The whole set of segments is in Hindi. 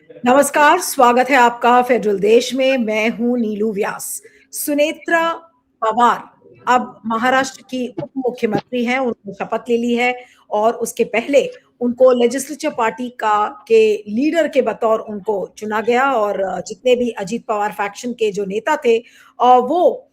नमस्कार, स्वागत है आपका फेडरल देश में। मैं हूं नीलू व्यास। सुनेत्रा पवार अब महाराष्ट्र की उप मुख्यमंत्री हैं। उन्होंने शपथ ले ली है और उसके पहले उनको लेजिस्लेचर पार्टी का के लीडर के बतौर उनको चुना गया। और जितने भी अजीत पवार फैक्शन के जो नेता थे वो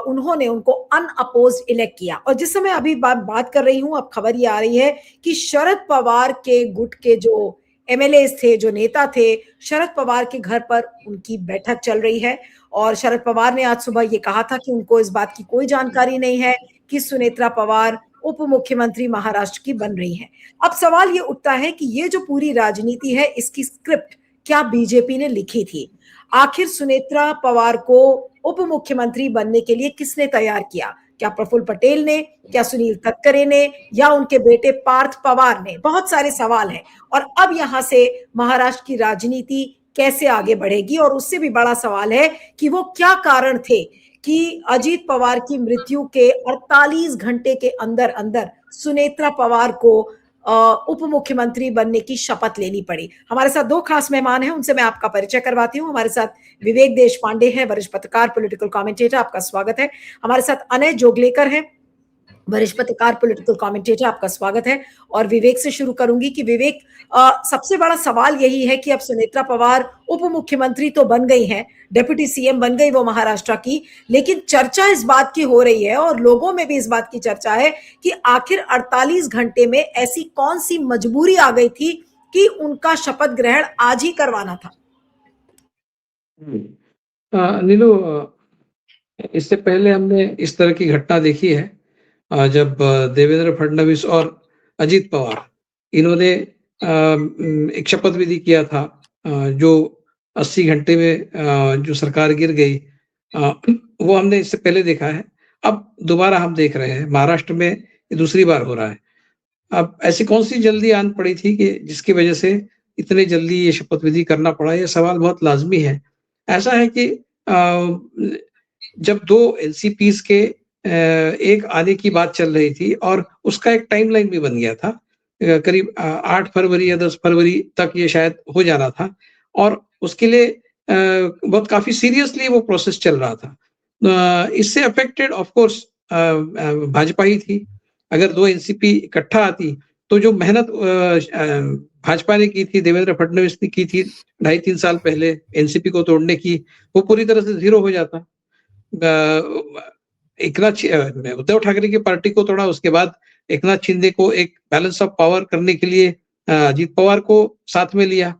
उन्होंने उनको अनअपोज्ड इलेक्ट किया। और जिस समय अभी बात कर रही हूं, अब खबर ये आ रही है कि शरद पवार के गुट के जो एमएलए थे, जो नेता थे, शरद पवार के घर पर उनकी बैठक चल रही है। और शरद पवार ने आज सुबह ये कहा था कि उनको इस बात की कोई जानकारी नहीं है कि सुनेत्रा पवार उप मुख्यमंत्री महाराष्ट्र की बन रही हैं। अब सवाल ये उठता है कि ये जो पूरी राजनीति है, इसकी स्क्रिप्ट क्या बीजेपी ने लिखी थी? आखिर सुनेत्रा पवार को उप मुख्यमंत्री बनने के लिए किसने तैयार किया? क्या प्रफुल्ल पटेल ने, क्या सुनील तटकरे ने, या उनके बेटे पार्थ पवार ने? बहुत सारे सवाल हैं। और अब यहां से महाराष्ट्र की राजनीति कैसे आगे बढ़ेगी? और उससे भी बड़ा सवाल है कि वो क्या कारण थे कि अजीत पवार की मृत्यु के 48 घंटे के अंदर अंदर सुनेत्रा पवार को उप मुख्यमंत्री बनने की शपथ लेनी पड़ी। हमारे साथ दो खास मेहमान हैं, उनसे मैं आपका परिचय करवाती हूँ। हमारे साथ विवेक देश पांडे हैं, वरिष्ठ पत्रकार, पॉलिटिकल कमेंटेटर, आपका स्वागत है। हमारे साथ अनय जोगलेकर हैं, वरिष्ठ पत्रकार, पॉलिटिकल कमेंटेटर, आपका स्वागत है। और विवेक से शुरू करूंगी कि विवेक, सबसे बड़ा सवाल यही है कि अब सुनेत्रा पवार उप मुख्यमंत्री तो बन गई हैं, डेप्यूटी सीएम बन गई वो महाराष्ट्र की, लेकिन चर्चा इस बात की हो रही है और लोगों में भी इस बात की चर्चा है कि आखिर 48 घंटे में ऐसी कौन सी मजबूरी आ गई थी कि उनका शपथ ग्रहण आज ही करवाना था? नीलू, इससे पहले हमने इस तरह की घटना देखी है जब देवेंद्र फडणवीस और अजीत पवार इन्होंने एक शपथ विधि किया था, जो 80 घंटे में जो सरकार गिर गई, वो हमने इससे पहले देखा है। अब दोबारा हम देख रहे हैं, महाराष्ट्र में ये दूसरी बार हो रहा है। अब ऐसी कौन सी जल्दी आन पड़ी थी कि जिसकी वजह से इतने जल्दी ये शपथ विधि करना पड़ा? ये सवाल बहुत लाजमी है। ऐसा है कि जब दो एनसीपीज के एक आने की बात चल रही थी और उसका एक टाइमलाइन भी बन गया था, करीब 8 फरवरी या 10 फरवरी तक ये शायद हो जाना था। और उसके लिए बहुत काफी सीरियसली वो प्रोसेस चल रहा था। इससे अफेक्टेड ऑफ कोर्स भाजपा ही थी। अगर दो एनसीपी इकट्ठा आती तो जो मेहनत भाजपा ने की थी, देवेंद्र फडणवीस ने की थी 2.5-3 साल पहले एनसीपी को तोड़ने की, वो पूरी तरह से जीरो हो जाता। उद्धव ठाकरे की पार्टी को तोड़ा, उसके बाद एकनाथ शिंदे को एक बैलेंस ऑफ पावर करने के लिए अजीत पवार को साथ में लिया,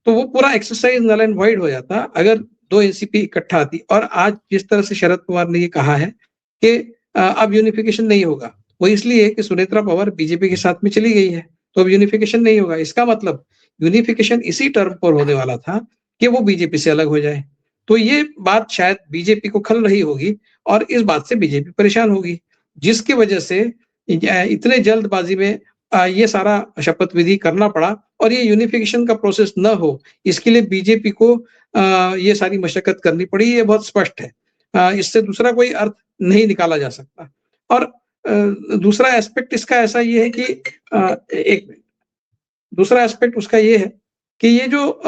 तो वो पूरा एक्सरसाइज नल एंड वॉइड हो जाता अगर दो एनसीपी इकट्ठा आती। और आज जिस तरह से शरद पवार ने ये कहा है कि अब यूनिफिकेशन नहीं होगा, वो इसलिए कि सुनेत्रा पवार बीजेपी के साथ में चली गई है, तो अब यूनिफिकेशन नहीं होगा। इसका मतलब यूनिफिकेशन इसी टर्म पर होने वाला था कि वो बीजेपी से अलग हो जाए। तो ये बात शायद बीजेपी को खल रही होगी और इस बात से बीजेपी परेशान होगी, जिसकी वजह से इतने जल्दबाजी में ये सारा शपथ विधि करना पड़ा। और ये यूनिफिकेशन का प्रोसेस न हो, इसके लिए बीजेपी को ये सारी मशक्कत करनी पड़ी, ये बहुत स्पष्ट है। इससे दूसरा कोई अर्थ नहीं निकाला जा सकता। और दूसरा एस्पेक्ट इसका ऐसा ये है कि एक दूसरा एस्पेक्ट उसका ये है कि ये जो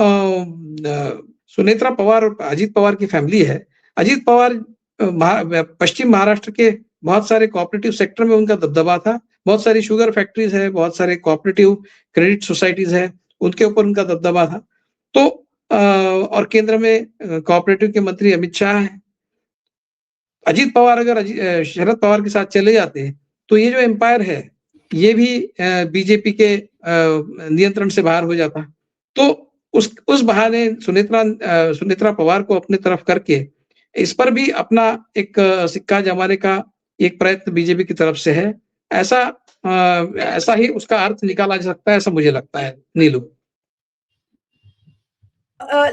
सुनेत्रा पवार और अजीत पवार की फैमिली है, अजीत पवार पश्चिम महाराष्ट्र के बहुत सारे कोऑपरेटिव सेक्टर में उनका दबदबा था। बहुत सारी शुगर फैक्ट्रीज है, बहुत सारे कोऑपरेटिव क्रेडिट सोसाइटीज है, उनके ऊपर उनका दबदबा था। तो और केंद्र में कोऑपरेटिव के मंत्री अमित शाह हैं। अजीत पवार अगर शरद पवार के साथ चले जाते हैं तो ये जो एम्पायर है ये भी बीजेपी के नियंत्रण से बाहर हो जाता। तो उस बहाने सुनेत्रा पवार को अपने तरफ करके इस पर भी अपना एक सिक्का जमाने का एक प्रयत्न बीजेपी की तरफ से है। ऐसा ही उसका अर्थ निकाला जा सकता है, ऐसा मुझे लगता है नीलू।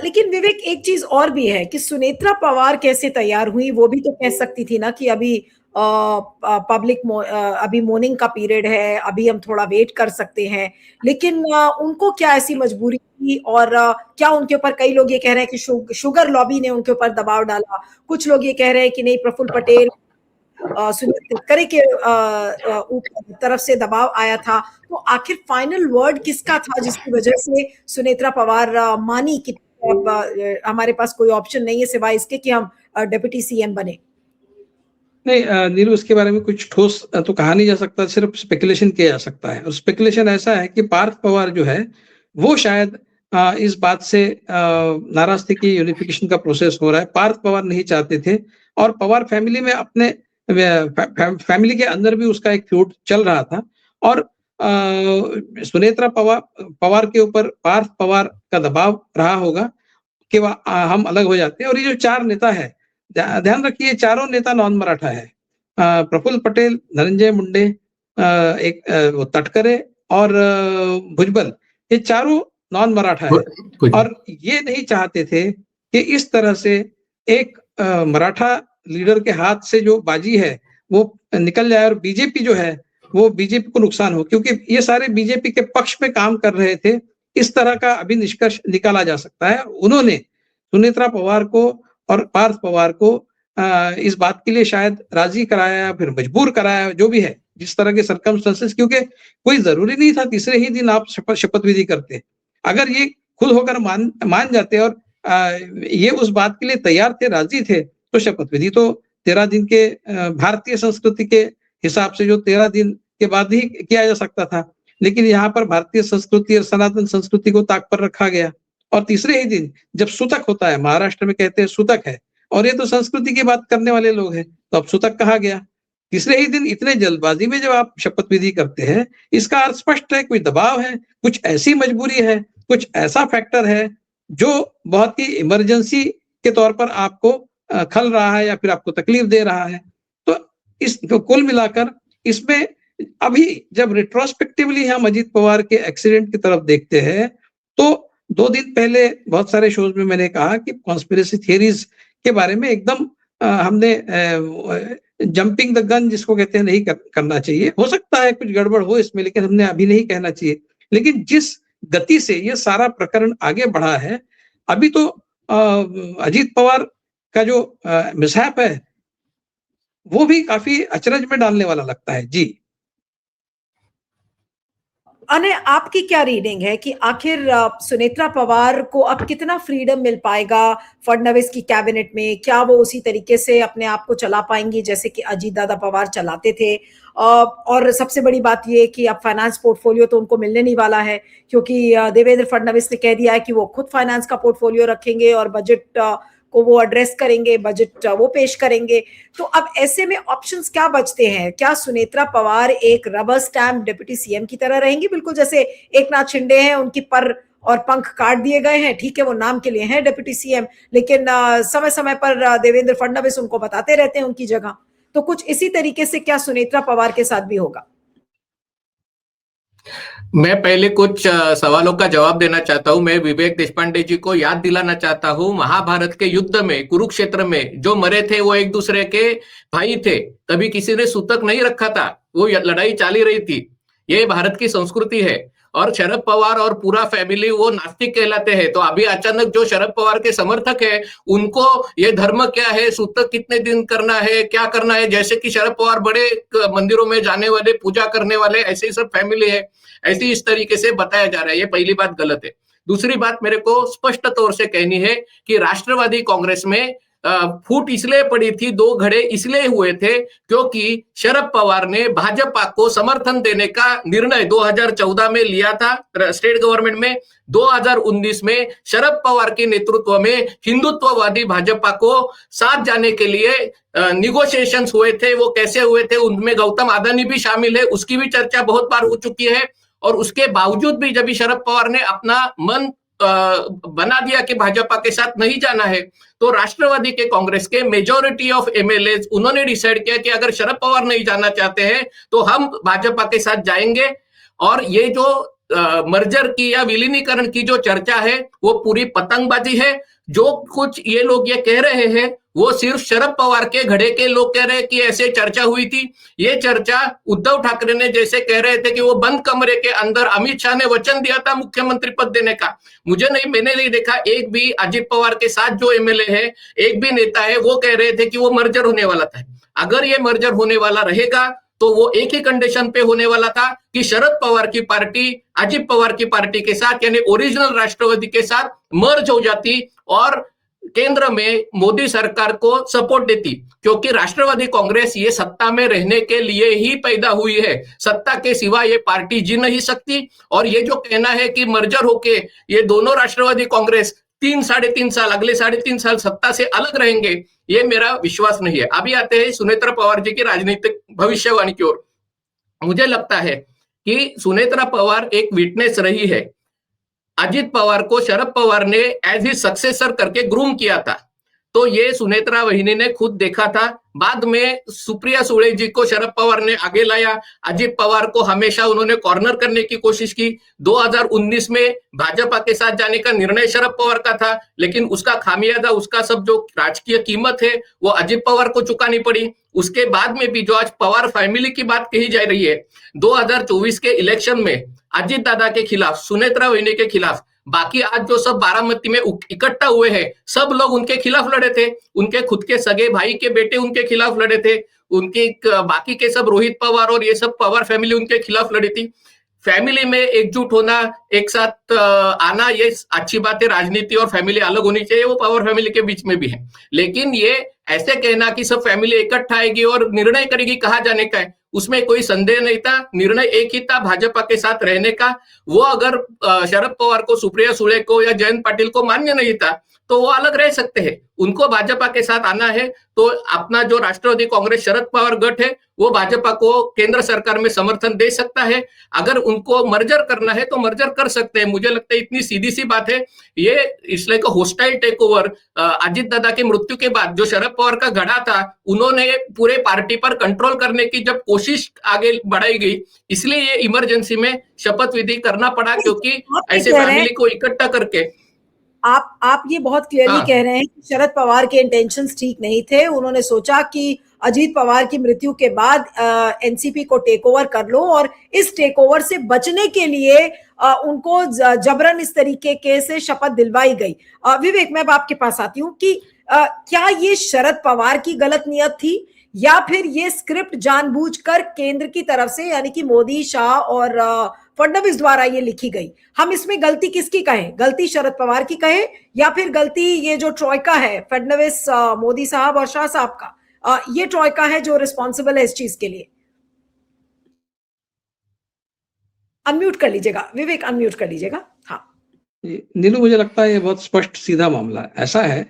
लेकिन विवेक, एक चीज और भी है कि सुनेत्रा पवार कैसे तैयार हुई, वो भी तो कह सकती थी ना कि अभी अभी मॉर्निंग का पीरियड है, अभी हम थोड़ा वेट कर सकते हैं। लेकिन उनको क्या ऐसी मजबूरी थी? और क्या उनके ऊपर, कई लोग ये कह रहे हैं कि शुगर लॉबी ने उनके ऊपर दबाव डाला, कुछ लोग ये कह रहे हैं कि नहीं, प्रफुल्ल पटेल सुनील तटकरे के ऊपर तरफ से दबाव आया था, तो आखिर फाइनल वर्ड किसका था जिसकी वजह से सुनेत्रा पवार मानी कि अब हमारे पास कोई ऑप्शन नहीं है सिवाय इसके कि हम डिप्टी सीएम बने? नहीं नीलू, इसके बारे में कुछ ठोस तो कहा नहीं जा सकता, सिर्फ स्पेकुलेशन किया जा सकता है। और स्पेकुलेशन ऐसा है कि पार्थ पवार जो है वो शायद इस बात से नाराज थे कि यूनिफिकेशन का प्रोसेस हो रहा है। पार्थ पवार नहीं चाहते थे, और पवार फैमिली में अपने फैमिली के अंदर भी उसका एक फ्यूड चल रहा था। और सुनेत्रा पवार के ऊपर पार्थ पवार का दबाव रहा होगा कि हम अलग हो जाते हैं। और ये जो 4 नेता है, ध्यान रखिए, चारों नेता नॉन मराठा है। प्रफुल्ल पटेल, धनंजय मुंडे, वो तटकरे और भुजबल, ये चारों नॉन मराठा है। और ये नहीं चाहते थे कि इस तरह से एक मराठा लीडर के हाथ से जो बाजी है वो निकल जाए और बीजेपी जो है वो बीजेपी को नुकसान हो, क्योंकि ये सारे बीजेपी के पक्ष में काम कर रहे थे। इस तरह का अभी निष्कर्ष निकाला जा सकता है। उन्होंने सुनेत्रा पवार को और पार्थ पवार को इस बात के लिए शायद राजी कराया, फिर मजबूर कराया, जो भी है, जिस तरह के सर्कमस्टेंसेस, क्योंकि कोई जरूरी नहीं था तीसरे ही दिन आप शपथ विधि करते। अगर ये खुद होकर मान जाते और ये उस बात के लिए तैयार थे, राजी थे, तो शपथ विधि तो 13 दिन के भारतीय संस्कृति के हिसाब से जो 13 दिन के बाद ही किया जा सकता था। लेकिन यहाँ पर भारतीय संस्कृति और सनातन संस्कृति को ताक पर रखा गया, और तीसरे ही दिन जब सूतक होता है, महाराष्ट्र में कहते हैं सूतक है, और ये तो संस्कृति की बात करने वाले लोग हैं, तो अब सूतक कहा गया। तीसरे ही दिन इतने जल्दबाजी में जब आप शपथ विधि करते हैं, इसका अर्थ स्पष्ट है, कोई दबाव है, कुछ ऐसी मजबूरी है, कुछ ऐसा फैक्टर है जो बहुत ही इमरजेंसी के तौर पर आपको खल रहा है या फिर आपको तकलीफ दे रहा है। तो इस कुल मिलाकर इसमें अभी जब रिट्रोस्पेक्टिवली हम अजीत पवार के एक्सीडेंट की तरफ देखते हैं, तो 2 दिन पहले बहुत सारे शोज में मैंने कहा कि कॉन्स्पिरेसी थियरीज के बारे में एकदम हमने जंपिंग द गन जिसको कहते हैं नहीं करना चाहिए। हो सकता है कुछ गड़बड़ हो इसमें, लेकिन हमने अभी नहीं कहना चाहिए। लेकिन जिस गति से ये सारा प्रकरण आगे बढ़ा है, अभी तो अजीत पवार का जो मिसहैप है वो भी काफी अचरज में डालने वाला लगता है। जी अने आपकी क्या रीडिंग है कि आखिर सुनेत्रा पवार को अब कितना फ्रीडम मिल पाएगा फडणवीस की कैबिनेट में? क्या वो उसी तरीके से अपने आप को चला पाएंगी जैसे कि अजीत दादा पवार चलाते थे? और सबसे बड़ी बात ये कि अब फाइनेंस पोर्टफोलियो तो उनको मिलने नहीं वाला है, क्योंकि देवेंद्र फडणवीस ने कह दिया है कि वो खुद फाइनेंस का पोर्टफोलियो रखेंगे और बजट को वो एड्रेस करेंगे, बजट वो पेश करेंगे। तो अब ऐसे में ऑप्शंस क्या बचते हैं? क्या सुनेत्रा पवार एक रबर स्टैम्प डिप्टी सीएम की तरह रहेंगी, बिल्कुल जैसे एकनाथ शिंदे हैं, उनकी पर और पंख काट दिए गए हैं, ठीक है वो नाम के लिए हैं डिप्टी सीएम, लेकिन समय समय पर देवेंद्र फडणवीस उनको बताते रहते हैं उनकी जगह। तो कुछ इसी तरीके से क्या सुनेत्रा पवार के साथ भी होगा? मैं पहले कुछ सवालों का जवाब देना चाहता हूं। मैं विवेक देशपांडे जी को याद दिलाना चाहता हूं, महाभारत के युद्ध में, कुरुक्षेत्र में जो मरे थे वो एक दूसरे के भाई थे। कभी किसी ने सूतक नहीं रखा था, वो लड़ाई चाली रही थी। ये भारत की संस्कृति है। और शरद पवार और पूरा फैमिली वो नास्तिक कहलाते हैं। तो अभी अचानक जो शरद पवार के समर्थक है उनको ये धर्म क्या है, सूतक कितने दिन करना है, क्या करना है, जैसे कि शरद पवार बड़े मंदिरों में जाने वाले, पूजा करने वाले, ऐसे ही सब फैमिली है, ऐसे इस तरीके से बताया जा रहा है। ये पहली बात गलत है। दूसरी बात मेरे को स्पष्ट तौर से कहनी है कि राष्ट्रवादी कांग्रेस में फूट इसलिए पड़ी थी, 2 घड़े इसलिए हुए थे क्योंकि शरद पवार ने भाजपा को समर्थन देने का निर्णय 2014 में लिया था स्टेट गवर्नमेंट में। 2019 में शरद पवार के नेतृत्व में हिंदुत्ववादी भाजपा को साथ जाने के लिए निगोशिएशंस हुए थे। वो कैसे हुए थे, उनमें गौतम अडानी भी शामिल है, उसकी भी चर्चा बहुत बार हो चुकी है। और उसके बावजूद भी जब शरद पवार ने अपना मन बना दिया कि भाजपा के साथ नहीं जाना है, तो राष्ट्रवादी के कांग्रेस के मेजॉरिटी ऑफ एमएलए उन्होंने डिसाइड किया कि अगर शरद पवार नहीं जाना चाहते हैं तो हम भाजपा के साथ जाएंगे। और ये जो मर्जर की या विलीनीकरण की जो चर्चा है वो पूरी पतंगबाजी है। जो कुछ ये लोग ये कह रहे हैं वो सिर्फ शरद पवार के घड़े के लोग कह रहे हैं कि ऐसे चर्चा हुई थी। ये चर्चा उद्धव ठाकरे ने जैसे कह रहे थे कि वो बंद कमरे के अंदर अमित शाह ने वचन दिया था मुख्यमंत्री पद देने का, मैंने नहीं देखा एक भी अजित पवार के साथ जो एमएलए है, एक भी नेता है वो कह रहे थे कि वो मर्जर होने वाला था। अगर ये मर्जर होने वाला रहेगा तो वो एक ही कंडीशन पे होने वाला था कि शरद पवार की पार्टी अजित पवार की पार्टी के साथ यानी ओरिजिनल राष्ट्रवादी के साथ मर्ज हो जाती और केंद्र में मोदी सरकार को सपोर्ट देती, क्योंकि राष्ट्रवादी कांग्रेस ये सत्ता में रहने के लिए ही पैदा हुई है, सत्ता के सिवा ये पार्टी जी नहीं सकती। और ये जो कहना है कि मर्जर होके ये दोनों राष्ट्रवादी कांग्रेस 3-3.5 साल अगले 3.5 साल सत्ता से अलग रहेंगे, ये मेरा विश्वास नहीं है। अभी आते हैं सुनेत्रा पवार जी की राजनीतिक भविष्यवाणी की ओर। मुझे लगता है कि सुनेत्रा पवार एक विटनेस रही है। अजित पवार को शरद पवार ने एज ही सक्सेसर करके ग्रूम किया था, तो ये सुनेत्रा वहिनी ने खुद देखा था। बाद में सुप्रिया सुळे जी को शरद पवार ने आगे लाया, अजित पवार को हमेशा उन्होंने कॉर्नर करने की कोशिश की। 2019 में भाजपा के साथ जाने का निर्णय शरद पवार का था, लेकिन उसका खामियाजा, उसका सब जो राजकीय कीमत है वो अजित पवार को चुकानी पड़ी। उसके बाद में भी जो आज पवार फैमिली की बात कही जा रही है, 2024 के इलेक्शन में अजित दादा के खिलाफ, सुनेत्रा वहिनी के खिलाफ, बाकी आज जो सब बारामती में इकट्ठा हुए हैं सब लोग उनके खिलाफ लड़े थे। उनके खुद के सगे भाई के बेटे उनके खिलाफ लड़े थे, उनके बाकी के सब रोहित पवार और ये सब पवार फैमिली उनके खिलाफ लड़ी थी। फैमिली में एकजुट होना, एक साथ आना, ये अच्छी बात है। राजनीति और फैमिली अलग होनी चाहिए, वो पवार फैमिली के बीच में भी है। लेकिन ये ऐसे कहना कि सब फैमिली इकट्ठा आएगी और निर्णय करेगी कहाँ जाने का है, उसमें कोई संदेह नहीं था। निर्णय एक ही था, भाजपा के साथ रहने का। वो अगर शरद पवार को, सुप्रिया सुळे को या जयंत पाटिल को मान्य नहीं था तो वो अलग रह सकते हैं। उनको भाजपा के साथ आना है तो अपना जो राष्ट्रवादी कांग्रेस शरद पवार गठ है वो भाजपा को केंद्र सरकार में समर्थन दे सकता है। अगर उनको मर्जर करना है तो मर्जर कर सकते हैं। मुझे लगता है इतनी सीधी सी बात है। ये इसलिए hostile take over Ajit Dada की मृत्यु के बाद जो शरद पवार का गढ़ा था, उन्होंने पूरे पार्टी पर कंट्रोल करने की जब कोशिश आगे बढ़ाई गई, इसलिए ये इमरजेंसी में शपथ विधि करना पड़ा, क्योंकि ऐसे फैमिली को इकट्ठा करके आप ये बहुत क्लियरली कह रहे हैं कि शरद पवार के इंटेंशंस ठीक नहीं थे। उन्होंने सोचा कि अजीत पवार की मृत्यु के बाद एनसीपी को टेक ओवर कर लो, और इस टेक ओवर से बचने के लिए उनको जबरन इस तरीके के से शपथ दिलवाई गई। विवेक, मैं अब आपके पास आती हूँ कि क्या ये शरद पवार की गलत नियत थी या फिर ये स्क्रिप्ट जानबूझकर केंद्र की तरफ से यानी कि मोदी, शाह और फडणवीस द्वारा ये लिखी गई? हम इसमें गलती किसकी कहें? गलती शरद पवार की कहें या फिर गलती ये जो ट्रॉयका है, फडणवीस, मोदी साहब और शाह साहब का, ये ट्रॉयका है जो रिस्पॉन्सिबल है इस चीज के लिए? अनम्यूट कर लीजिएगा विवेक, अनम्यूट कर लीजिएगा। हाँ नीलू, मुझे लगता है ये बहुत स्पष्ट सीधा मामला है। ऐसा है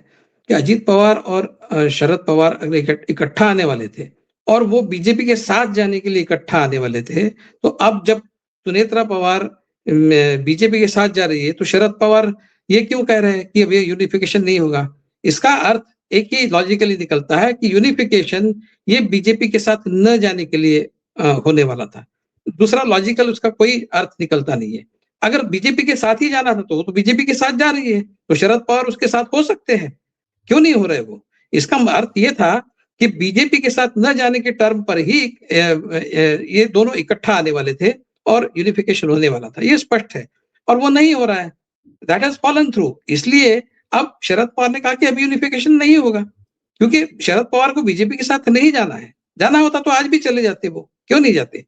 कि अजीत पवार और शरद पवार अगर इकट्ठा आने वाले थे और वो बीजेपी के साथ जाने के लिए इकट्ठा आने वाले थे, तो अब जब सुनेत्रा पवार बीजेपी के साथ जा रही है तो शरद पवार ये क्यों कह रहे हैं कि अब ये यूनिफिकेशन नहीं होगा? इसका अर्थ एक ही लॉजिकली निकलता है कि यूनिफिकेशन ये बीजेपी के साथ न जाने के लिए होने वाला था। दूसरा लॉजिकल उसका कोई अर्थ निकलता नहीं है। अगर बीजेपी के साथ ही जाना था तो बीजेपी के साथ जा रही है, तो शरद पवार उसके साथ हो सकते हैं, क्यों नहीं हो रहे वो? इसका अर्थ ये था कि बीजेपी के साथ न जाने के टर्म पर ही ये दोनों इकट्ठा आने वाले थे और यूनिफिकेशन होने वाला था। ये स्पष्ट है और वो नहीं हो रहा है। That has fallen through. इसलिए अब शरद पवार ने कहा कि अभी यूनिफिकेशन नहीं होगा, क्योंकि शरद पवार को बीजेपी के साथ नहीं जाना है। जाना होता तो आज भी चले जाते, वो क्यों नहीं जाते?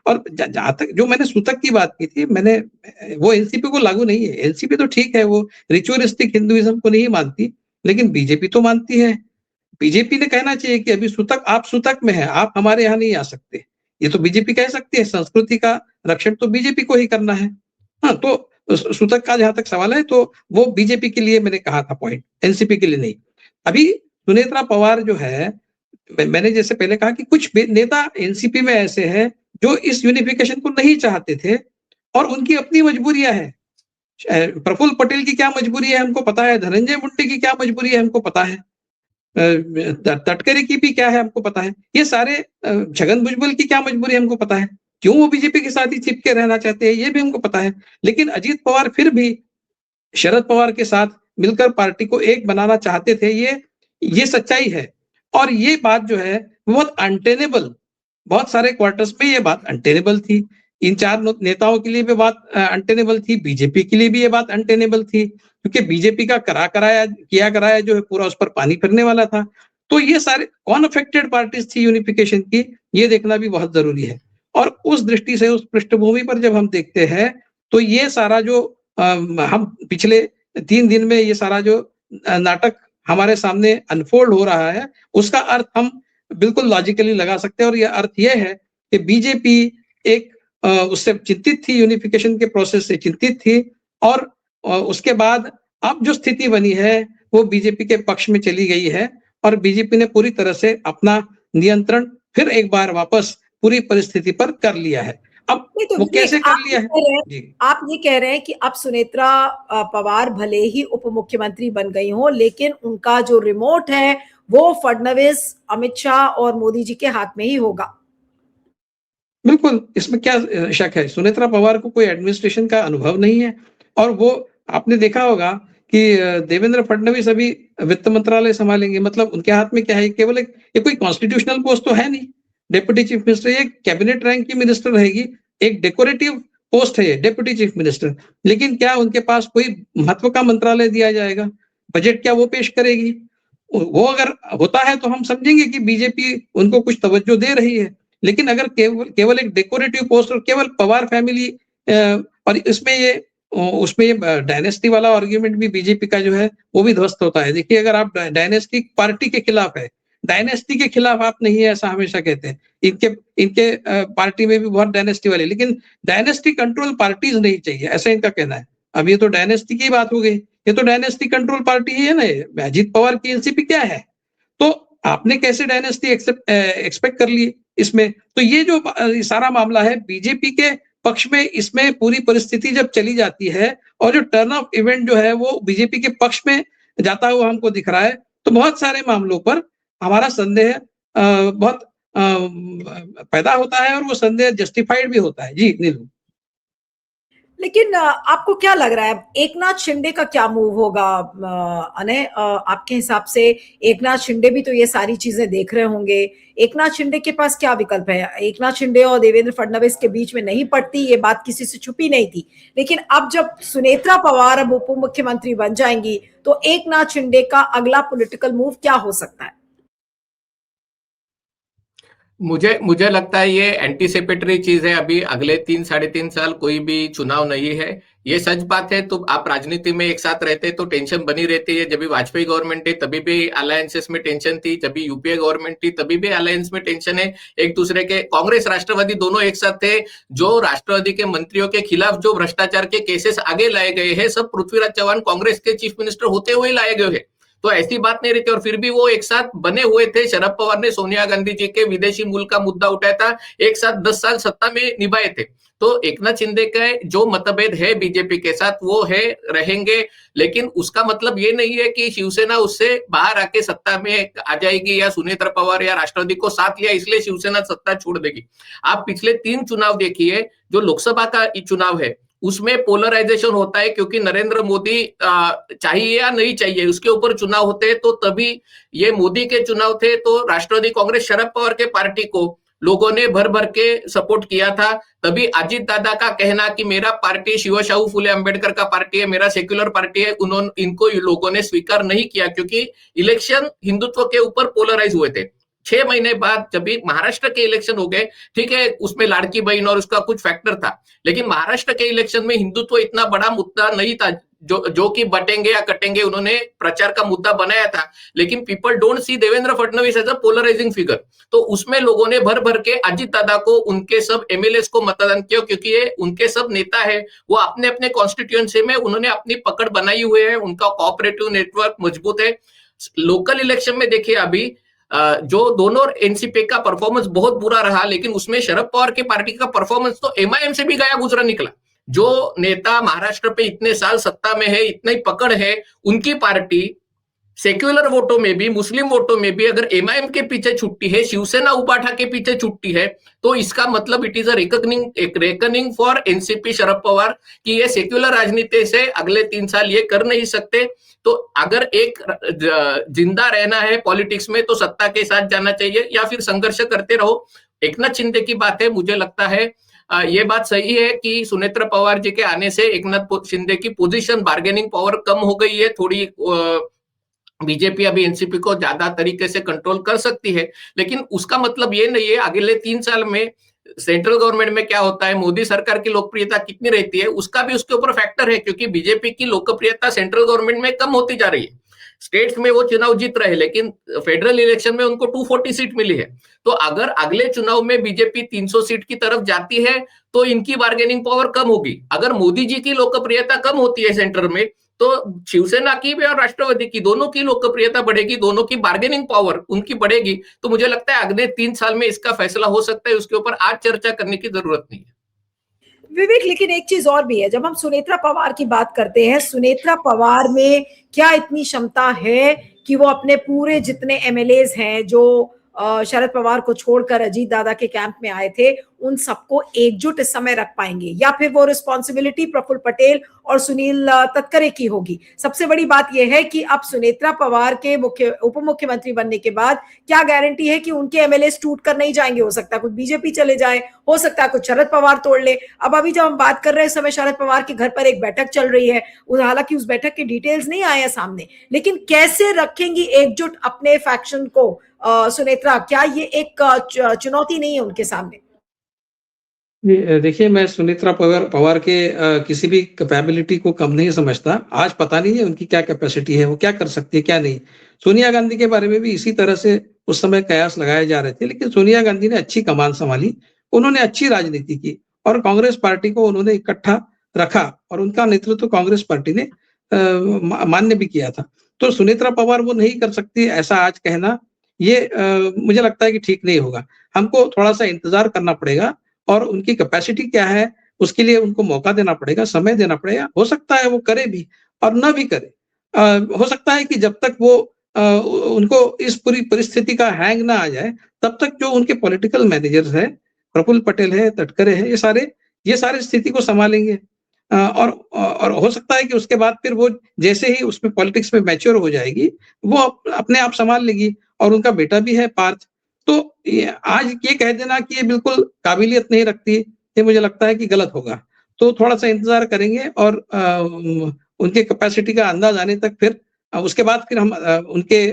और जहां तक जो मैंने सूतक की बात की थी, मैंने वो एनसीपी को लागू नहीं है। एनसीपी तो ठीक है, वो रिचुअलिस्टिक हिंदुइज्म को नहीं मानती, लेकिन बीजेपी तो मानती है। बीजेपी ने कहना चाहिए कि अभी सूतक, आप सूतक में है, आप हमारे यहाँ नहीं आ सकते। ये तो बीजेपी कह सकती है। संस्कृति का रक्षण तो बीजेपी को ही करना है। हाँ, तो सूतक का जहां तक सवाल है तो वो बीजेपी के लिए मैंने कहा था पॉइंट, एनसीपी के लिए नहीं। अभी सुनेत्रा पवार जो है, मैंने जैसे पहले कहा कि कुछ नेता एनसीपी में ऐसे हैं जो इस यूनिफिकेशन को नहीं चाहते थे और उनकी अपनी मजबूरियां हैं। प्रफुल्ल पटेल की क्या मजबूरी है हमको पता है, धनंजय मुंडे की क्या मजबूरी है हमको पता है, तटकरे की भी क्या है हमको पता है, ये सारे छगन भुजबल की क्या मजबूरी है हमको पता है, क्यों वो बीजेपी के साथ ही चिपके रहना चाहते हैं ये भी हमको पता है। लेकिन अजीत पवार फिर भी शरद पवार के साथ मिलकर पार्टी को एक बनाना चाहते थे, ये सच्चाई है। और ये बात जो है बहुत अनटेनेबल, बहुत सारे क्वार्टर्स में ये बात अनटेनेबल थी। इन चार नेताओं के लिए भी बात अनटेनेबल थी, बीजेपी के लिए भी ये बात अनटेनेबल थी, क्योंकि बीजेपी का किया कराया जो है पूरा उस पर पानी फिरने वाला था। तो ये सारे कौन अफेक्टेड पार्टीज थी यूनिफिकेशन की, ये देखना भी बहुत जरूरी है। और उस दृष्टि से, उस पृष्ठभूमि पर जब हम देखते हैं, तो ये सारा जो हम पिछले 3 दिन में ये सारा जो नाटक हमारे सामने अनफोल्ड हो रहा है, उसका अर्थ हम बिल्कुल लॉजिकली लगा सकते हैं, और यह अर्थ ये है कि बीजेपी एक उससे चिंतित थी, यूनिफिकेशन के प्रोसेस से चिंतित थी, और उसके बाद अब जो स्थिति बनी है वो बीजेपी के पक्ष में चली गई है, और बीजेपी ने पूरी तरह से अपना नियंत्रण फिर एक बार वापस पूरी परिस्थिति पर कर लिया है। अब नहीं तो वो ये कैसे कर लिया है? जी। आप ये कह रहे हैं कि अब सुनेत्रा पवार भले ही उप मुख्यमंत्री बन गई हो, लेकिन उनका जो रिमोट है वो फडणवीस, अमित शाह और मोदी जी के हाथ में ही होगा। बिल्कुल, इसमें क्या शक है? सुनेत्रा पवार को कोई एडमिनिस्ट्रेशन का अनुभव नहीं है, और वो आपने देखा होगा कि देवेंद्र फडणवीस अभी वित्त मंत्रालय संभालेंगे, मतलब उनके हाथ में क्या है? केवल एक, ये कोई कॉन्स्टिट्यूशनल पोस्ट तो है नहीं। डिप्टी चीफ मिनिस्टर, ये कैबिनेट रैंक की मिनिस्टर रहेगी, एक डेकोरेटिव पोस्ट है ये, डिप्टी चीफ मिनिस्टर। लेकिन क्या उनके पास कोई महत्व का मंत्रालय दिया जाएगा? बजट क्या वो पेश करेगी? वो अगर होता है तो हम समझेंगे कि बीजेपी उनको कुछ तवज्जो दे रही है, लेकिन अगर केवल एक डेकोरेटिव पोस्ट और केवल पवार फैमिली, और इसमें ये उसमें ये डायनेस्टी वाला आर्ग्यूमेंट भी बीजेपी का जो है वो भी ध्वस्त होता है। देखिए, अगर आप डायनेस्टी पार्टी के खिलाफ है, डायनेस्टी के खिलाफ आप नहीं है, ऐसा हमेशा कहते हैं। इनके इनके पार्टी में भी बहुत डायनेस्टी वाले, लेकिन डायनेस्टी कंट्रोल पार्टीज नहीं चाहिए, ऐसा इनका कहना है। अब ये तो डायनेस्टी की बात हो गई, ये तो डायनेस्टी कंट्रोल पार्टी ही है ना। अजीत पवार की एनसीपी क्या है? तो आपने कैसे डायनेस्टी एक्सपेक्ट कर ली इसमें? तो ये जो सारा मामला है बीजेपी के पक्ष में, इसमें पूरी परिस्थिति जब चली जाती है और जो टर्न ऑफ इवेंट जो है वो बीजेपी के पक्ष में जाता हुआ हमको दिख रहा है, तो बहुत सारे मामलों पर हमारा संदेह बहुत पैदा होता है, और वो संदेह जस्टिफाइड भी होता है। जी नीलू। लेकिन आपको क्या लग रहा है एकनाथ शिंदे का क्या मूव होगा? अनय, आपके हिसाब से एकनाथ शिंदे भी तो ये सारी चीजें देख रहे होंगे। एकनाथ शिंदे के पास क्या विकल्प है? एकनाथ शिंदे और देवेंद्र फडणवीस के बीच में नहीं पड़ती, ये बात किसी से छुपी नहीं थी। लेकिन अब जब सुनेत्रा पवार अब उप मुख्यमंत्री बन जाएंगी, तो एकनाथ शिंदे का अगला पॉलिटिकल मूव क्या हो सकता है? मुझे मुझे लगता है ये एंटीसिपेटरी चीज है। अभी अगले 3-3.5 साल कोई भी चुनाव नहीं है, ये सच बात है। तो आप राजनीति में एक साथ रहते तो टेंशन बनी रहती है। जब भी वाजपेयी गवर्नमेंट है तभी भी अलायंसेस में टेंशन थी, जब भी यूपीए गवर्नमेंट थी तभी भी अलायंस में टेंशन है एक दूसरे के। कांग्रेस राष्ट्रवादी दोनों एक साथ थे। जो राष्ट्रवादी के मंत्रियों के खिलाफ जो भ्रष्टाचार के केसेस आगे लाए गए हैं, सब पृथ्वीराज चौहान कांग्रेस के चीफ मिनिस्टर होते हुए लाए गए हैं। तो ऐसी बात नहीं रहती, और फिर भी वो एक साथ बने हुए थे। शरद पवार ने सोनिया गांधी जी के विदेशी मूल का मुद्दा उठाया था, एक साथ 10 साल सत्ता में निभाए थे। तो एकनाथ शिंदे के जो मतभेद है बीजेपी के साथ वो है, रहेंगे। लेकिन उसका मतलब ये नहीं है कि शिवसेना उससे बाहर आके सत्ता में आ जाएगी, या सुनेत्रा पवार या राष्ट्रवादी को साथ लिया इसलिए शिवसेना सत्ता छोड़ देगी। आप पिछले 3 चुनाव देखिए, जो लोकसभा का चुनाव है उसमें पोलराइजेशन होता है, क्योंकि नरेंद्र मोदी चाहिए या नहीं चाहिए उसके ऊपर चुनाव होते हैं। तो तभी ये मोदी के चुनाव थे तो राष्ट्रवादी कांग्रेस शरद पवार के पार्टी को लोगों ने भर भर के सपोर्ट किया था। तभी अजीत दादा का कहना कि मेरा पार्टी शिवशाहू फुले अंबेडकर का पार्टी है, मेरा सेक्युलर पार्टी है, इनको लोगों ने स्वीकार नहीं किया, क्योंकि इलेक्शन हिंदुत्व के ऊपर पोलराइज हुए थे। 6 महीने बाद जब भी महाराष्ट्र के इलेक्शन हो गए, ठीक है उसमें लाड़की बहन और उसका कुछ फैक्टर था, लेकिन महाराष्ट्र के इलेक्शन में हिंदुत्व इतना बड़ा मुद्दा नहीं था जो कि बटेंगे या कटेंगे उन्होंने प्रचार का मुद्दा बनाया था। लेकिन people don't see Devendra Fadnavis as a polarising figure. तो उसमें लोगों ने भर भर के अजीत दादा को, उनके सब एमएलएस को मतदान किया, क्योंकि ये उनके सब नेता है, वो अपने अपने कॉन्स्टिट्यूएंसी में उन्होंने अपनी पकड़ बनाई हुई है, उनका कोऑपरेटिव नेटवर्क मजबूत है। लोकल इलेक्शन में देखिए अभी जो दोनों एनसीपी का परफॉर्मेंस बहुत बुरा रहा, लेकिन उसमें शरद पवार की पार्टी का परफॉर्मेंस तो एमआईएम से भी गया गुजरा निकला। जो नेता महाराष्ट्र पे इतने साल सत्ता में है, इतनी पकड़ है, उनकी पार्टी सेक्युलर वोटों में भी, मुस्लिम वोटों में भी अगर एमआईएम के पीछे छुट्टी है, शिवसेना उबाठा के पीछे छुट्टी है, तो इसका मतलब इट इज एक reckoning for NCP Sharad Pawar कि ये सेक्युलर राजनीति से अगले 3 साल ये कर नहीं सकते। तो अगर एक जिंदा रहना है पॉलिटिक्स में तो सत्ता के साथ जाना चाहिए या फिर संघर्ष करते रहो। एकनाथ शिंदे की बात है, मुझे लगता है ये बात सही है कि सुनेत्रा पवार जी के आने से एकनाथ शिंदे की पोजीशन, बार्गेनिंग पावर कम हो गई है, थोड़ी बीजेपी अभी एनसीपी को ज्यादा तरीके से कंट्रोल कर सकती है, लेकिन उसका मतलब ये नहीं है अगले 3 साल में सेंट्रल गवर्नमेंट में क्या होता है, मोदी सरकार की लोकप्रियता कितनी रहती है, उसका भी उसके ऊपर फैक्टर है, क्योंकि बीजेपी की लोकप्रियता सेंट्रल गवर्नमेंट में कम होती जा रही है। स्टेट्स में वो चुनाव जीत रहे, लेकिन फेडरल इलेक्शन में उनको 240 सीट मिली है। तो अगर अगले चुनाव में बीजेपी 300 सीट की तरफ जाती है तो इनकी बार्गेनिंग पावर कम होगी। अगर मोदी जी की लोकप्रियता कम होती है सेंटर में, तो शिवसेना की भी और राष्ट्रवादी की, दोनों की लोकप्रियता बढ़ेगी, दोनों की बार्गेनिंग पावर उनकी बढ़ेगी। तो मुझे लगता है अगले 3 साल में इसका फैसला हो सकता है, उसके ऊपर आज चर्चा करने की जरूरत नहीं है। विवेक, लेकिन एक चीज और भी है, जब हम सुनेत्रा पवार की बात करते हैं, सुनेत्रा पवार में क्या इतनी क्षमता है कि वो अपने पूरे जितने एमएलएज हैं जो शरद पवार को छोड़कर अजीत दादा के कैंप में आए थे, उन सबको एकजुट इस समय रख पाएंगे, या फिर वो रिस्पॉन्सिबिलिटी प्रफुल्ल पटेल और सुनील तटकरे की होगी? सबसे बड़ी बात यह है कि अब सुनेत्रा पवार के उप मुख्यमंत्री बनने के बाद क्या गारंटी है कि उनके एमएलए टूट कर नहीं जाएंगे? हो सकता है कुछ बीजेपी चले जाए, हो सकता है कुछ शरद पवार तोड़ ले। अब अभी जब हम बात कर रहे हैं, समय शरद पवार के घर पर एक बैठक चल रही है, हालांकि उस बैठक के डिटेल्स नहीं आए हैं सामने, लेकिन कैसे रखेंगी एकजुट अपने फैक्शन को सुनेत्रा? क्या ये एक चुनौती नहीं है उनके सामने? देखिए, मैं सुनेत्रा पवार के किसी भी कैपेबिलिटी को कम नहीं समझता। आज पता नहीं है उनकी क्या कैपेसिटी है, वो क्या कर सकती है, क्या नहीं। सोनिया गांधी के बारे में भी इसी तरह से उस समय कयास लगाए जा रहे थे, लेकिन सोनिया गांधी ने अच्छी कमान संभाली, उन्होंने अच्छी राजनीति की और कांग्रेस पार्टी को उन्होंने इकट्ठा रखा और उनका नेतृत्व कांग्रेस पार्टी ने मान्य भी किया था। तो सुनेत्रा पवार वो नहीं कर सकती, ऐसा आज कहना ये मुझे लगता है कि ठीक नहीं होगा। हमको थोड़ा-सा इंतज़ार करना पड़ेगा और उनकी कैपेसिटी क्या है, उसके लिए उनको मौका देना पड़ेगा, समय देना पड़ेगा। हो सकता है वो करे भी और ना भी करे। हो सकता है कि जब तक वो उनको इस पूरी परिस्थिति का हैंग ना आ जाए, तब तक जो उनके पॉलिटिकल मैनेजर्स हैं, प्रफुल्ल पटेल है, तटकरे हैं, ये सारे स्थिति को सँभालेंगे। और हो सकता है कि उसके बाद फिर वो जैसे ही उसमें पॉलिटिक्स में मैच्योर हो जाएगी, वो अपने आप सँभाल लेगी और उनका बेटा भी है पार्थ। तो आज ये कह देना कि ये बिल्कुल काबिलियत नहीं रखती, ये मुझे लगता है कि गलत होगा। तो थोड़ा-सा इंतज़ार करेंगे और उनके कैपेसिटी का अंदाज़ आने तक फिर उसके बाद फिर हम उनके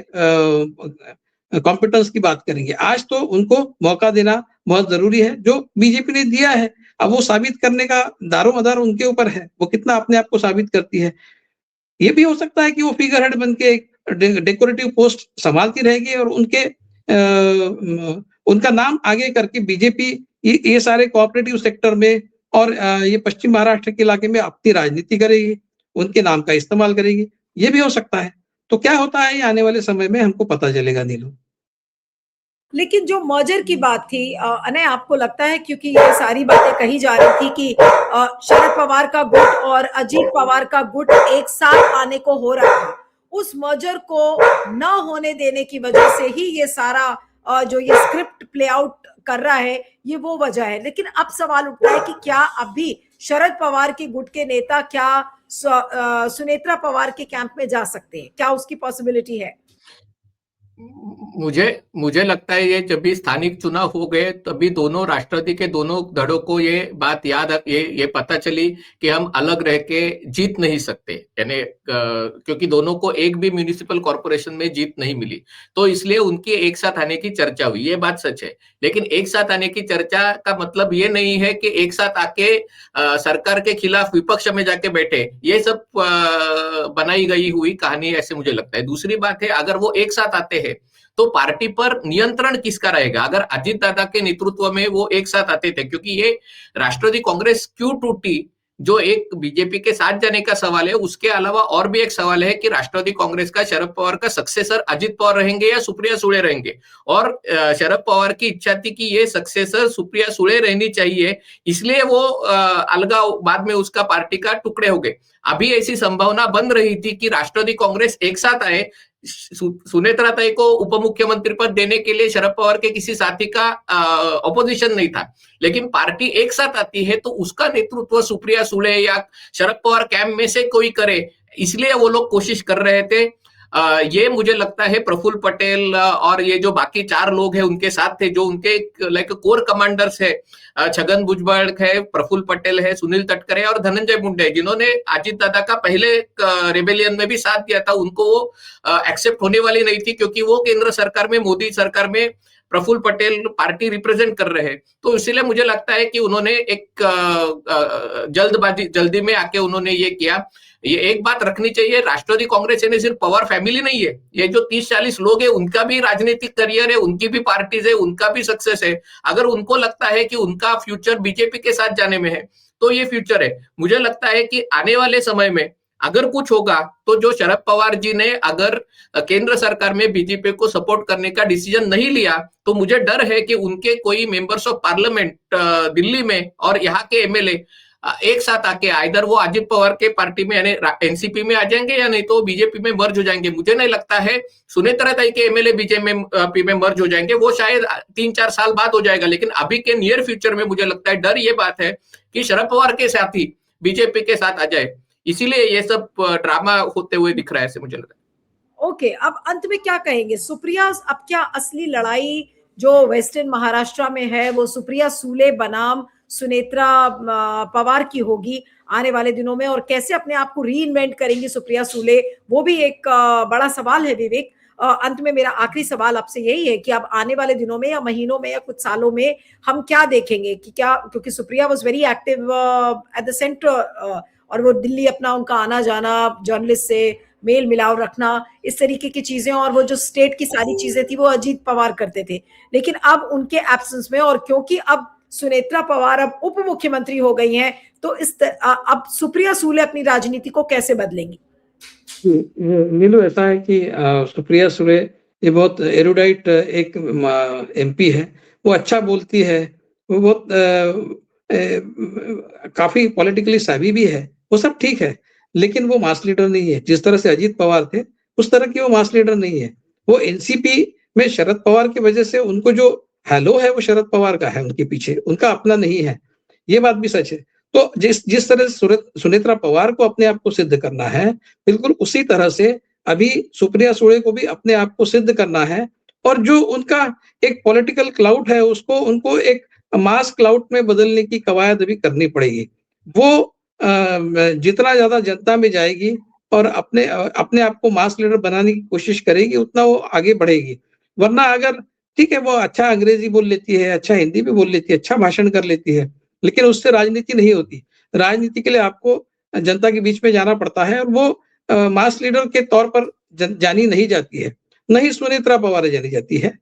कॉम्पिटेंस की बात करेंगे। आज तो उनको मौका देना बहुत ज़रूरी है, जो बीजेपी ने दिया है। अब वो साबित करने का दारोमदार उनके ऊपर है, वो कितना अपने आप को साबित करती है। ये भी हो सकता है कि वो फिगर हेड बन के एक डेकोरेटिव पोस्ट संभालती रहेगी और उनका नाम आगे करके बीजेपी ये सारे कोऑपरेटिव सेक्टर में और ये पश्चिम महाराष्ट्र के इलाके में अपनी राजनीति करेगी, उनके नाम का इस्तेमाल करेगी। ये भी हो सकता है। तो क्या होता है ये आने वाले समय में हमको पता चलेगा नीलू। लेकिन जो मर्जर की बात थी, अनय, आपको लगता है, क्योंकि ये सारी बातें कही जा रही थी कि शरद पवार का गुट और अजीत पवार का गुट एक साथ आने को हो रहा था, उस मर्जर को न होने देने की वजह से ही ये सारा जो ये स्क्रिप्ट प्ले आउट कर रहा है, ये वो वजह है। लेकिन अब सवाल उठता है कि क्या अभी शरद पवार के गुट के नेता क्या सुनेत्रा पवार के कैंप में जा सकते हैं? क्या उसकी पॉसिबिलिटी है? मुझे लगता है ये जब भी स्थानिक चुनाव हो गए तभी दोनों राष्ट्रवादी के दोनों धड़ों को ये बात ये पता चली कि हम अलग रह के जीत नहीं सकते, यानी क्योंकि दोनों को एक भी म्युनिसिपल कॉर्पोरेशन में जीत नहीं मिली, तो इसलिए उनकी एक साथ आने की चर्चा हुई। ये बात सच है, लेकिन एक साथ आने की चर्चा का मतलब ये नहीं है कि एक साथ आके सरकार के खिलाफ विपक्ष में जाके बैठे। ये सब बनाई गई हुई कहानी ऐसे मुझे लगता है। दूसरी बात है, अगर वो एक साथ आते हैं तो पार्टी पर नियंत्रण किसका रहेगा? अगर अजीत दादा के नेतृत्व में वो एक साथ आते थे, क्योंकि ये राष्ट्रवादी कांग्रेस क्यों टूटी, जो एक बीजेपी के साथ जाने का सवाल है, उसके अलावा और भी एक सवाल है कि राष्ट्रवादी कांग्रेस का शरद पवार का सक्सेसर अजीत पवार रहेंगे या सुप्रिया सुळे रहेंगे। और शरद पवार की इच्छा थी कि ये सक्सेसर सुप्रिया सुळे रहनी चाहिए, इसलिए वो अलगाव बाद में उसका पार्टी का टुकड़े हो गए। अभी ऐसी संभावना बन रही थी कि राष्ट्रवादी कांग्रेस एक साथ आए, सुनेत्रा ताई को उप मुख्यमंत्री पद देने के लिए शरद पवार के किसी साथी का ऑपोजिशन नहीं था, लेकिन पार्टी एक साथ आती है तो उसका नेतृत्व सुप्रिया सुळे या शरद पवार कैंप में से कोई करे, इसलिए वो लोग कोशिश कर रहे थे। ये मुझे लगता है प्रफुल्ल पटेल और ये जो बाकी 4 लोग हैं उनके साथ थे, जो उनके लाइक कोर कमांडर्स है, छगन भुजबल है, प्रफुल्ल पटेल है, सुनील तटकरे और धनंजय मुंडे, जिन्होंने अजित दादा का पहले रेबेलियन में भी साथ दिया था, उनको वो एक्सेप्ट होने वाली नहीं थी, क्योंकि वो केंद्र सरकार में, मोदी सरकार में प्रफुल्ल पटेल पार्टी रिप्रेजेंट कर रहे हैं। तो इसीलिए मुझे लगता है कि उन्होंने एक जल्दी में आके उन्होंने ये किया। ये एक बात रखनी चाहिए, राष्ट्रवादी कांग्रेस यानी सिर्फ पवार फैमिली नहीं है, ये जो 30-40 लोग हैं उनका भी राजनीतिक करियर है, उनकी भी पार्टीज है, उनका भी सक्सेस है। अगर उनको लगता है कि उनका फ्यूचर बीजेपी के साथ जाने में है तो ये फ्यूचर है। मुझे लगता है कि आने वाले समय में अगर कुछ होगा तो जो शरद पवार जी ने अगर केंद्र सरकार में बीजेपी को सपोर्ट करने का डिसीजन नहीं लिया, तो मुझे डर है कि उनके कोई मेंबर्स ऑफ पार्लियामेंट दिल्ली में और यहाँ के एमएलए एक साथ आके आइदर वो अजित पवार के पार्टी में यानी एनसीपी में आ जाएंगे या नहीं तो बीजेपी में मर्ज हो जाएंगे। मुझे नहीं लगता है सुनेत्रा ताई के एमएलए बीजेपी में मर्ज हो जाएंगे, वो शायद 3-4 साल बाद हो जाएगा, लेकिन अभी के नियर फ्यूचर में मुझे लगता है डर ये बात है कि शरद पवार के साथ ही बीजेपी के साथ आ जाए, इसीलिए ये सब ड्रामा होते हुए दिख रहा है, ऐसे मुझे लग रहा है। ओके, अब अंत में क्या कहेंगे सुप्रिया, अब क्या असली लड़ाई जो वेस्टर्न महाराष्ट्र में है वो सुप्रिया सूले बनाम सुनेत्रा पवार की होगी आने वाले दिनों में, और कैसे अपने आप को रीइन्वेंट करेंगी सुप्रिया सूले, वो भी एक बड़ा सवाल है विवेक। अंत में मेरा आखिरी सवाल आपसे यही है कि अब आने वाले दिनों में या महीनों में या कुछ सालों में हम क्या देखेंगे कि क्या, क्योंकि Supriya was very active at the centre और वो दिल्ली अपना उनका आना जाना, जर्नलिस्ट से मेल मिलाव रखना, इस तरीके की चीजें, और वो जो स्टेट की सारी चीजें थी वो अजीत पवार करते थे, लेकिन अब उनके एब्सेंस में, और क्योंकि अब सुनेत्रा पवार अब उप मुख्यमंत्री हो गई हैं, तो अब सुप्रिया सूले अपनी राजनीति को कैसे बदलेंगी? नीलू, ऐसा है कि सुप्रिया सूले ये बहुत एरुडाइट एक एमपी है, वो अच्छा बोलती है, वो बहुत काफी पॉलिटिकली savvy भी है, वो सब ठीक है, लेकिन वो मास लीडर नहीं है। जिस तरह से अजीत पवार थे उस तरह की वो मास लीडर नहीं है। वो एनसीपी में शरद पवार की वजह से उनको जो हेलो है वो शरद पवार का है, उनके पीछे उनका अपना नहीं है, ये बात भी सच है। तो जिस तरह से सुनेत्रा पवार को अपने आप को सिद्ध करना है, बिल्कुल उसी तरह से अभी सुप्रिया सूले को भी अपने आप को सिद्ध करना है, और जो उनका एक पॉलिटिकल क्लाउड है उसको उनको एक मास क्लाउड में बदलने की कवायद अभी करनी पड़ेगी। वो जितना ज्यादा जनता में जाएगी और अपने आप को मास लीडर बनाने की कोशिश करेगी, उतना वो आगे बढ़ेगी। वरना अगर ठीक है वो अच्छा अंग्रेजी बोल लेती है, अच्छा हिंदी भी बोल लेती है, अच्छा भाषण कर लेती है, लेकिन उससे राजनीति नहीं होती। राजनीति के लिए आपको जनता के बीच में जाना पड़ता है, और वो मास लीडर के तौर पर जानी नहीं जाती है, नहीं सुनेत्रा पवार जानी जाती है।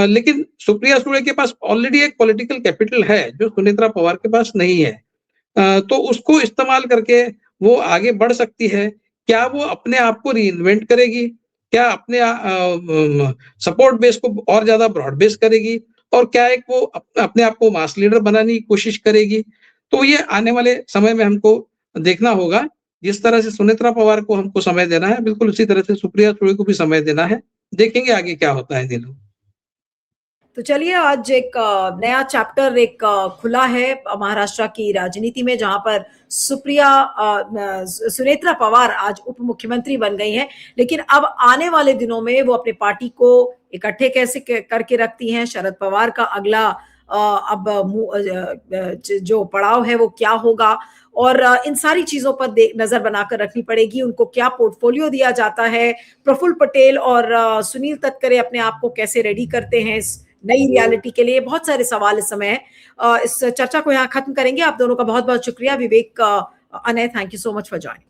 लेकिन सुप्रिया सूले के पास ऑलरेडी एक पॉलिटिकल कैपिटल है जो सुनेत्रा पवार के पास नहीं है, तो उसको इस्तेमाल करके वो आगे बढ़ सकती है। क्या वो अपने आप को रीइन्वेंट करेगी? क्या अपने सपोर्ट बेस को और ज्यादा ब्रॉड बेस करेगी? और क्या एक वो अपने आप को मास लीडर बनाने की कोशिश करेगी? तो ये आने वाले समय में हमको देखना होगा। जिस तरह से सुनेत्रा पवार को हमको समय देना है, बिल्कुल उसी तरह से सुप्रिया सूले को भी समय देना है। देखेंगे आगे क्या होता है नीलू। तो चलिए, आज एक नया चैप्टर एक खुला है महाराष्ट्र की राजनीति में, जहां पर सुनेत्रा पवार आज उप मुख्यमंत्री बन गई हैं, लेकिन अब आने वाले दिनों में वो अपने पार्टी को इकट्ठे कैसे करके रखती हैं, शरद पवार का अगला अब जो पड़ाव है वो क्या होगा, और इन सारी चीजों पर नजर बनाकर रखनी पड़ेगी। उनको क्या पोर्टफोलियो दिया जाता है, प्रफुल्ल पटेल और सुनील तटकरे अपने आप को कैसे रेडी करते हैं इस नई रियलिटी के लिए, बहुत सारे सवाल इस समय है। इस चर्चा को यहाँ खत्म करेंगे। आप दोनों का बहुत बहुत शुक्रिया। Vivek, Anay, thank you so much for joining.